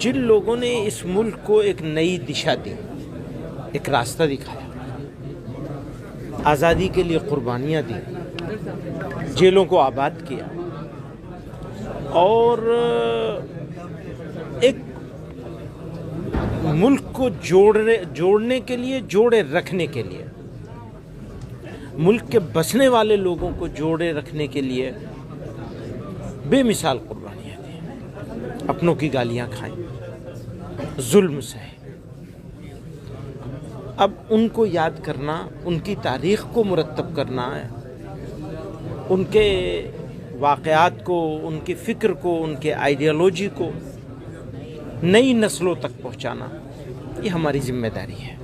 جن لوگوں نے اس ملک کو ایک نئی دشا دی، ایک راستہ دکھایا، آزادی کے لیے قربانیاں دی، جیلوں کو آباد کیا اور ایک ملک کو جوڑنے کے لیے، جوڑے رکھنے کے لیے، ملک کے بسنے والے لوگوں کو جوڑے رکھنے کے لیے بے مثال قربانیاں دیں، اپنوں کی گالیاں کھائیں، ظلم سہے۔ اب ان کو یاد کرنا، ان کی تاریخ کو مرتب کرنا ہے، ان کے واقعات کو، ان کی فکر کو، ان کے آئیڈیالوجی کو نئی نسلوں تک پہنچانا، یہ ہماری ذمہ داری ہے۔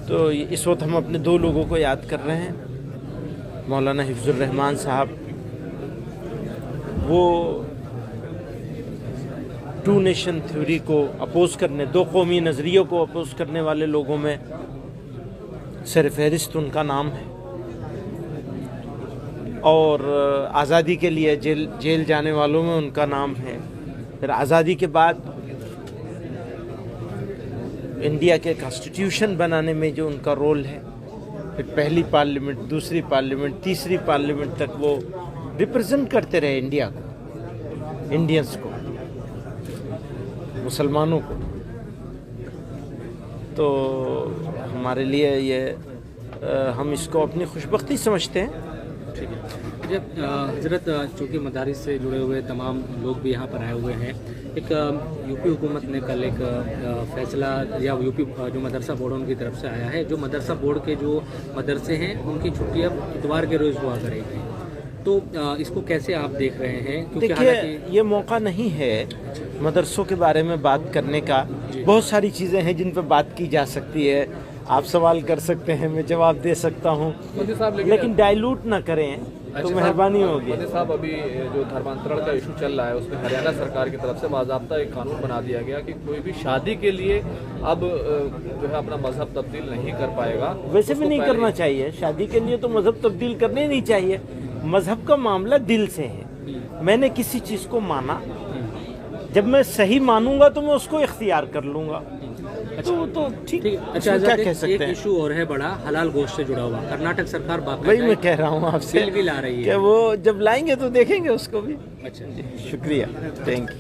تو اس وقت ہم اپنے دو لوگوں کو یاد کر رہے ہیں، مولانا حفظ الرحمان صاحب، وہ ٹو نیشن تھیوری کو اپوز کرنے، دو قومی نظریوں کو اپوز کرنے والے لوگوں میں سر فہرست ان کا نام ہے، اور آزادی کے لیے جیل جانے والوں میں ان کا نام ہے۔ پھر آزادی کے بعد انڈیا کے کانسٹیٹیوشن بنانے میں جو ان کا رول ہے، پھر پہلی پارلیمنٹ، دوسری پارلیمنٹ، تیسری پارلیمنٹ تک وہ ریپرزینٹ کرتے رہے انڈیا کو، انڈینس کو، مسلمانوں کو۔ تو ہمارے لیے یہ ہم اس کو اپنی خوشبختی سمجھتے ہیں۔ ٹھیک ہے جب حضرت چونکہ مدارس سے جڑے ہوئے تمام لوگ بھی یہاں پر آئے ہوئے ہیں، ایک یو پی حکومت نے کل ایک فیصلہ، یا یو پی جو مدرسہ بورڈ ان کی طرف سے آیا ہے، جو مدرسہ بورڈ کے جو مدرسے ہیں ان کی چھٹی اب اتوار کے روز ہوا کرے گی، تو اس کو کیسے آپ دیکھ رہے ہیں؟ دیکھیے، یہ موقع نہیں ہے مدرسوں کے بارے میں بات کرنے کا۔ بہت ساری چیزیں ہیں جن پہ بات کی جا سکتی ہے، آپ سوال کر سکتے ہیں، میں جواب دے سکتا ہوں، لیکن ڈائلوٹ نہ کریں تو مہربانی ہوگی۔ مودی صاحب، ابھی جو دھرمانترن کا ایشو چل رہا ہے، اس میں ہریانہ سرکار کی طرف سے باضابطہ ایک قانون بنا دیا گیا کہ کوئی بھی شادی کے لیے اب جو ہے اپنا مذہب تبدیل نہیں کر پائے گا۔ ویسے بھی نہیں کرنا چاہیے، شادی کے لیے تو مذہب تبدیل کرنے نہیں چاہیے۔ مذہب کا معاملہ دل سے ہے۔ میں نے کسی چیز کو مانا، جب میں صحیح مانوں گا تو میں اس کو اختیار کر لوں گا، تو ٹھیک۔ اچھا، کیا کہہ سکتے ایک ہیں؟ ایشو اور ہے بڑا، حلال گوشت سے جڑا ہوا، کرناٹک سرکار وہی میں کہہ رہا ہوں آپ سے بل بھی لا رہی ہے کہ وہ جب لائیں گے تو دیکھیں گے اس کو بھی۔ اچھا، شکریہ، تھینک یو۔